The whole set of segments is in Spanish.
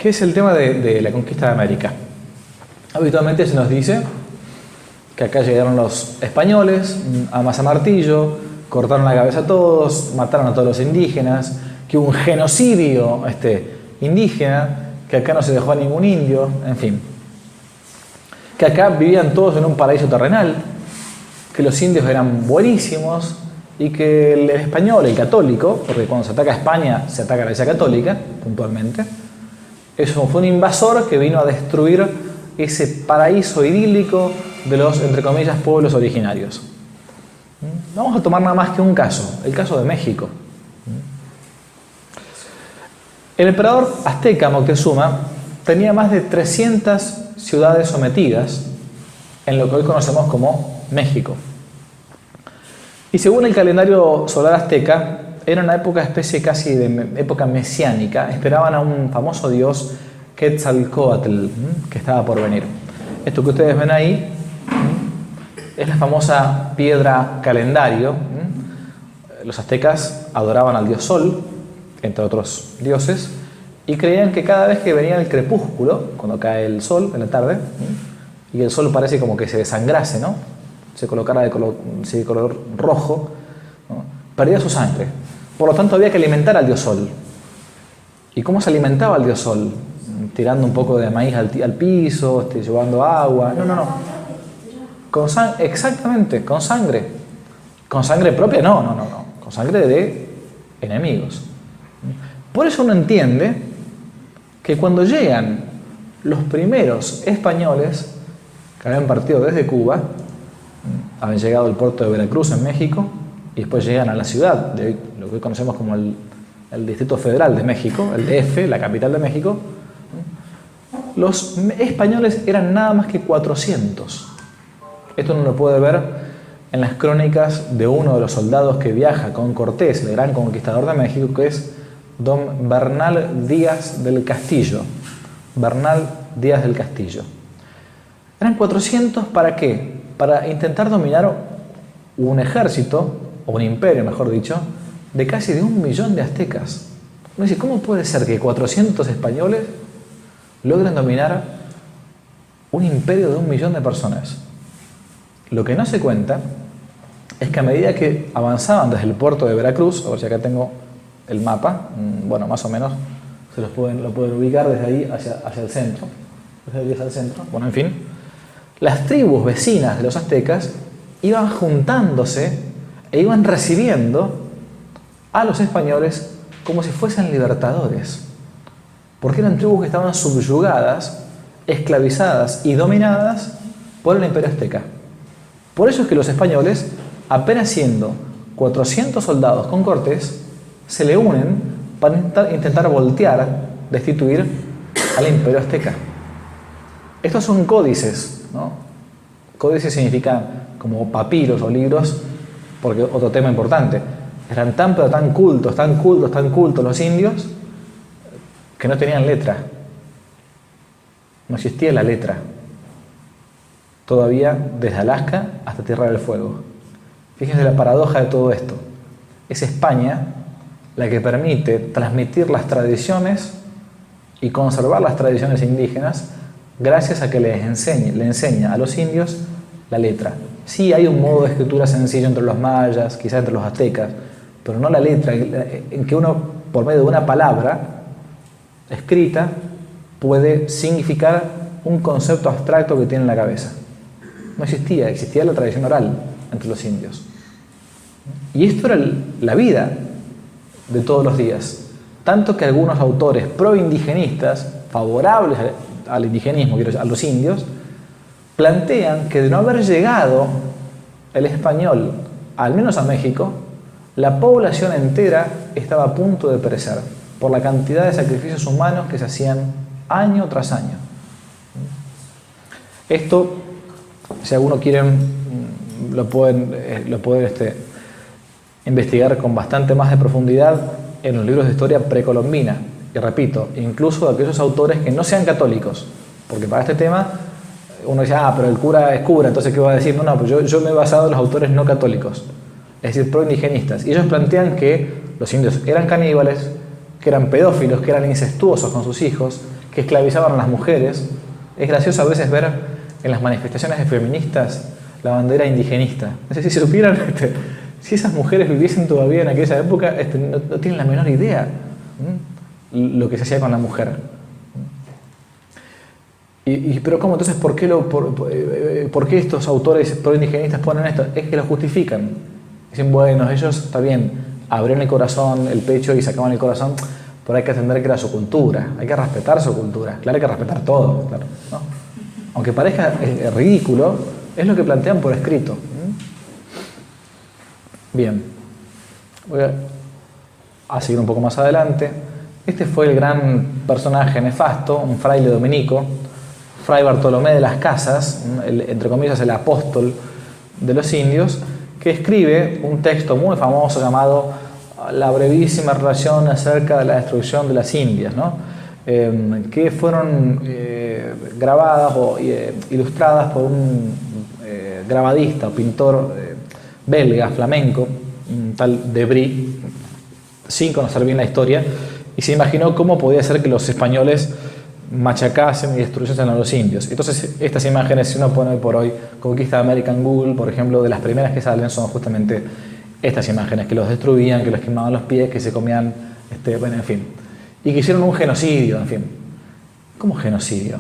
¿Qué es el tema de la conquista de América? Habitualmente se nos dice que acá llegaron los españoles a martillo, cortaron la cabeza a todos, mataron a todos los indígenas, que hubo un genocidio indígena, que acá no se dejó a ningún indio, en fin. Que acá vivían todos en un paraíso terrenal, que los indios eran buenísimos y que el español, el católico, porque cuando se ataca a España se ataca a la Iglesia Católica, puntualmente, eso fue un invasor que vino a destruir ese paraíso idílico de los, entre comillas, pueblos originarios. Vamos a tomar nada más que un caso, el caso de México. El emperador azteca Moctezuma tenía más de 300 ciudades sometidas en lo que hoy conocemos como México. Y según el calendario solar azteca, era una especie casi de época mesiánica. Esperaban a un famoso dios, Quetzalcóatl, que estaba por venir. Esto que ustedes ven ahí es la famosa piedra calendario. Los aztecas adoraban al dios Sol, entre otros dioses, y creían que cada vez que venía el crepúsculo, cuando cae el sol en la tarde, y el sol parece como que se desangrase, ¿no? Se colocara de color rojo, ¿no? Perdía su sangre. Por lo tanto había que alimentar al dios Sol. ¿Y cómo se alimentaba al dios Sol? Tirando un poco de maíz al piso, llevando agua. No. Exactamente, con sangre. Con sangre propia, no. Con sangre de enemigos. Por eso uno entiende que cuando llegan los primeros españoles que habían partido desde Cuba, habían llegado al puerto de Veracruz en México y después llegan a la ciudad de lo que hoy conocemos como el Distrito Federal de México, el DF, la capital de México. Los españoles eran nada más que 400. Esto uno lo puede ver en las crónicas de uno de los soldados que viaja con Cortés, el gran conquistador de México, que es don Bernal Díaz del Castillo. Bernal Díaz del Castillo. Eran 400, ¿para qué? Para intentar dominar un ejército, o un imperio, mejor dicho, de casi de 1 millón de aztecas. Uno dice, ¿cómo puede ser que 400 españoles logren dominar un imperio de 1 millón de personas? Lo que no se cuenta es que a medida que avanzaban desde el puerto de Veracruz, a ver si acá tengo el mapa, bueno, más o menos lo pueden ubicar desde ahí hacia el centro, desde ahí hacia el centro, bueno, en fin, las tribus vecinas de los aztecas iban juntándose e iban recibiendo a los españoles como si fuesen libertadores, porque eran tribus que estaban subyugadas, esclavizadas y dominadas por el imperio azteca. Por eso es que los españoles, apenas siendo 400 soldados con Cortés, se le unen para intentar voltear, destituir al imperio azteca. Estos son códices, ¿no? Códices significan como papiros o libros, porque otro tema importante, eran tan cultos los indios, que no tenían letra. No existía la letra. Todavía desde Alaska hasta Tierra del Fuego. Fíjense la paradoja de todo esto. Es España la que permite transmitir las tradiciones y conservar las tradiciones indígenas gracias a que le enseña a los indios la letra. Sí hay un modo de escritura sencillo entre los mayas, quizás entre los aztecas, pero no la letra, en que uno, por medio de una palabra escrita, puede significar un concepto abstracto que tiene en la cabeza. No existía la tradición oral entre los indios. Y esto era la vida de todos los días. Tanto que algunos autores pro-indigenistas, favorables al indigenismo, a los indios, plantean que de no haber llegado el español, al menos a México, la población entera estaba a punto de perecer por la cantidad de sacrificios humanos que se hacían año tras año. Esto, si alguno quieren, lo pueden investigar con bastante más de profundidad en los libros de historia precolombina. Y repito, incluso de aquellos autores que no sean católicos, porque para este tema uno dice, pero el cura es cura, entonces ¿qué va a decir? No, pues yo me he basado en los autores no católicos, es decir, pro-indigenistas. Y ellos plantean que los indios eran caníbales, que eran pedófilos, que eran incestuosos con sus hijos, que esclavizaban a las mujeres. Es gracioso a veces ver en las manifestaciones de feministas la bandera indigenista. No sé si supieran, si esas mujeres viviesen todavía en aquella época, no tienen la menor idea lo que se hacía con la mujer. Pero ¿cómo? Entonces, ¿por qué estos autores pro-indigenistas ponen esto? Es que lo justifican. Dicen, bueno, ellos, está bien, abren el corazón, el pecho y sacaban el corazón, pero hay que entender que era su cultura, hay que respetar su cultura. Claro, hay que respetar todo, claro, ¿no? Aunque parezca ridículo, es lo que plantean por escrito. Bien, voy a seguir un poco más adelante. Este fue el gran personaje nefasto, un fraile dominico, Fray Bartolomé de las Casas, entre comillas el apóstol de los indios, que escribe un texto muy famoso llamado La brevísima relación acerca de la destrucción de las Indias, ¿no? Que fueron grabadas o ilustradas por un grabadista o pintor belga, flamenco, un tal Debris, sin conocer bien la historia, y se imaginó cómo podía ser que los españoles machacasen y destruyesen a los indios. Entonces, estas imágenes, si uno pone por hoy Conquista de América en Google, por ejemplo, de las primeras que salen son justamente estas imágenes, que los destruían, que los quemaban los pies, que se comían, bueno, en fin. Y que hicieron un genocidio, en fin. ¿Cómo genocidio?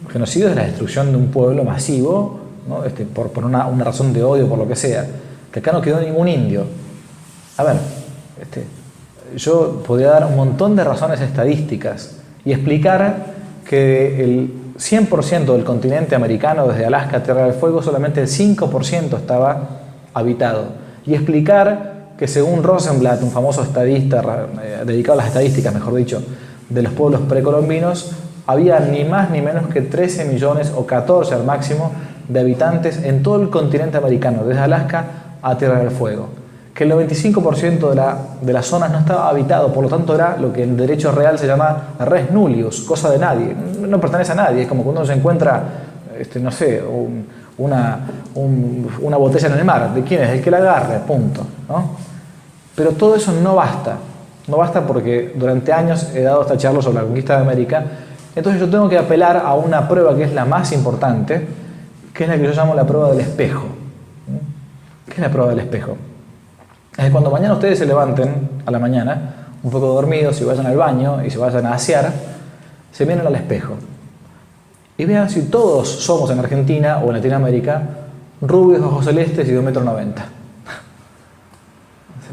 Genocidio es la destrucción de un pueblo masivo, ¿no? Por una razón de odio, por lo que sea. Que acá no quedó ningún indio. A ver, yo podría dar un montón de razones estadísticas y explicar que el 100% del continente americano, desde Alaska a Tierra del Fuego, solamente el 5% estaba habitado. Y explicar que según Rosenblatt, un famoso estadista dedicado a las estadísticas, mejor dicho, de los pueblos precolombinos, había ni más ni menos que 13 millones o 14 al máximo de habitantes en todo el continente americano, desde Alaska a Tierra del Fuego. Que el 95% de las zonas no estaba habitado, por lo tanto era lo que en derecho real se llama res nullius, cosa de nadie, no pertenece a nadie. Es como cuando uno se encuentra, no sé, una botella en el mar, ¿de quién es? El que la agarre, punto, ¿no? Pero todo eso no basta porque durante años he dado esta charla sobre la conquista de América, entonces yo tengo que apelar a una prueba que es la más importante, que es la que yo llamo la prueba del espejo. ¿Qué es la prueba del espejo? Es que cuando mañana ustedes se levanten a la mañana, un poco dormidos, y vayan al baño y se vayan a asear, se miren al espejo y vean si todos somos en Argentina o en Latinoamérica rubios, ojos celestes y de 1,90 m.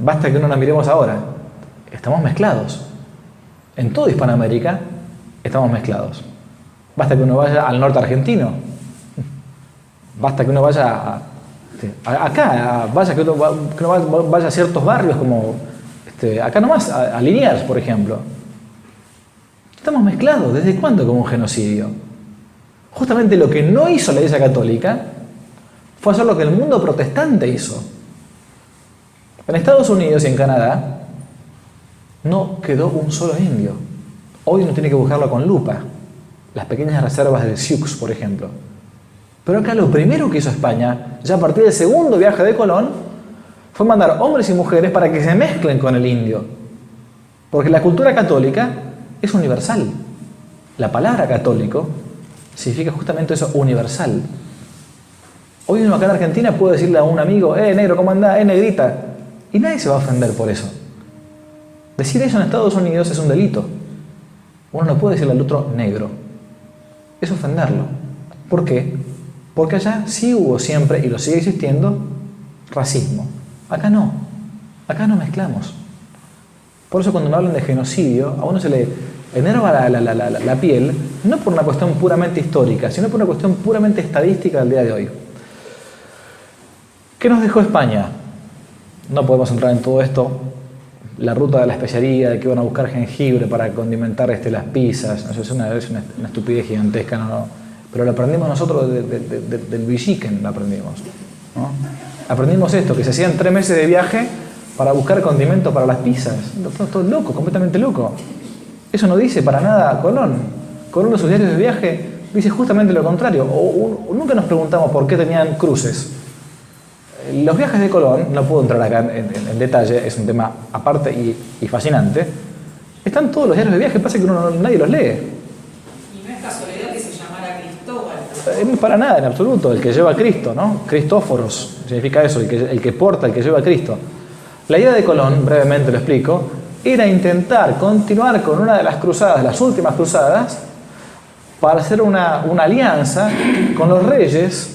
Basta que no nos miremos ahora. Estamos mezclados. En toda Hispanoamérica estamos mezclados. Basta que uno vaya al norte argentino. Basta que uno vaya acá, que uno vaya a ciertos barrios como acá nomás, a Liniers, por ejemplo. Estamos mezclados. ¿Desde cuándo como un genocidio? Justamente lo que no hizo la Iglesia Católica fue hacer lo que el mundo protestante hizo. En Estados Unidos y en Canadá no quedó un solo indio. Hoy uno tiene que buscarlo con lupa. Las pequeñas reservas de Sioux, por ejemplo. Pero acá lo primero que hizo España, ya a partir del segundo viaje de Colón, fue mandar hombres y mujeres para que se mezclen con el indio. Porque la cultura católica es universal. La palabra católico significa justamente eso, universal. Hoy uno acá en Argentina puede decirle a un amigo, negro, ¿cómo andás? Negrita. Y nadie se va a ofender por eso. Decir eso en Estados Unidos es un delito. Uno no puede decirle al otro negro. Es ofenderlo. ¿Por qué? Porque allá sí hubo siempre, y lo sigue existiendo, racismo. Acá no. Acá no mezclamos. Por eso cuando me hablan de genocidio, a uno se le enerva la piel, no por una cuestión puramente histórica, sino por una cuestión puramente estadística del día de hoy. ¿Qué nos dejó España? No podemos entrar en todo esto. La ruta de la especiaría, de que iban a buscar jengibre para condimentar las pizzas. Eso es una estupidez gigantesca, no. Pero lo aprendimos nosotros del Villiquen, lo aprendimos, ¿no? Aprendimos esto, que se hacían 3 meses de viaje para buscar condimento para las pizzas. Todo loco, completamente loco. Eso no dice para nada Colón. Colón en sus diarios de viaje dice justamente lo contrario. Nunca nos preguntamos por qué tenían cruces. Los viajes de Colón, no puedo entrar acá en detalle, es un tema aparte y fascinante, Están todos los diarios de viaje, pasa que nadie los lee. Y no es casualidad que se llamara Cristóbal. Para nada, en absoluto, el que lleva a Cristo, ¿no? Cristóforos, significa eso, el que porta, el que lleva a Cristo. La idea de Colón, brevemente lo explico, era intentar continuar con una de las cruzadas, las últimas cruzadas, para hacer una alianza con los reyes,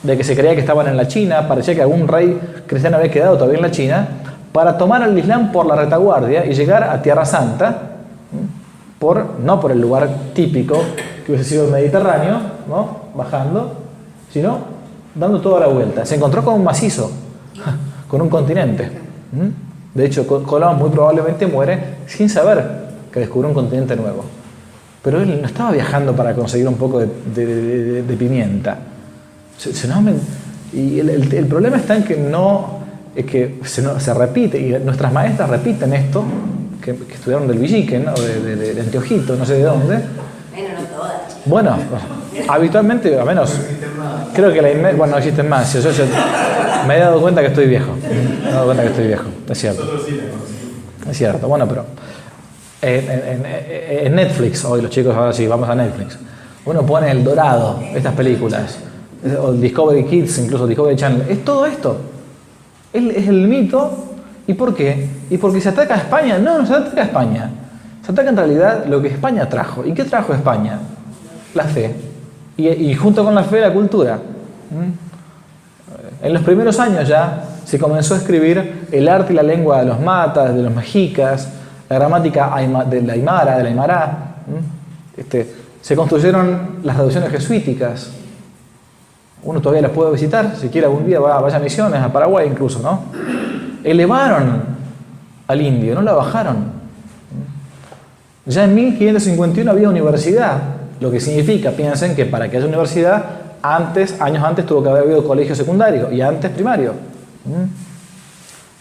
de que se creía que estaban en la China, parecía que algún rey cristiano había quedado todavía en la China, para tomar al Islam por la retaguardia y llegar a Tierra Santa, no por el lugar típico que hubiese sido el Mediterráneo, ¿no? Bajando, sino dando toda la vuelta. Se encontró con un macizo, con un continente. De hecho, Colón muy probablemente muere sin saber que descubrió un continente nuevo. Pero él no estaba viajando para conseguir un poco de pimienta. Y el problema está en que se repite, y nuestras maestras repiten esto, que estudiaron del Villique, ¿no? de Anteojito, no sé de dónde. Bueno, no todas. Bueno, habitualmente, a menos, creo que no existen más. Yo me he dado cuenta que estoy viejo. Es cierto. Es cierto, bueno, pero en Netflix, hoy los chicos ahora sí, vamos a Netflix, uno pone El Dorado, estas películas, o Discovery Kids, incluso Discovery Channel, es todo esto. Es el mito. ¿Y por qué? ¿Y porque se ataca a España? No se ataca a España. Se ataca en realidad lo que España trajo. ¿Y qué trajo España? La fe. Y junto con la fe, la cultura. En los primeros años ya se comenzó a escribir el arte y la lengua de los matas, de los mexicas, la gramática de la aymara. Se construyeron las traducciones jesuíticas. Uno todavía las puede visitar, si quiere algún día vaya a Misiones, a Paraguay incluso, ¿no? Elevaron al indio, no la bajaron. Ya en 1551 había universidad, lo que significa, piensen que para que haya universidad, años antes tuvo que haber habido colegio secundario y antes primario.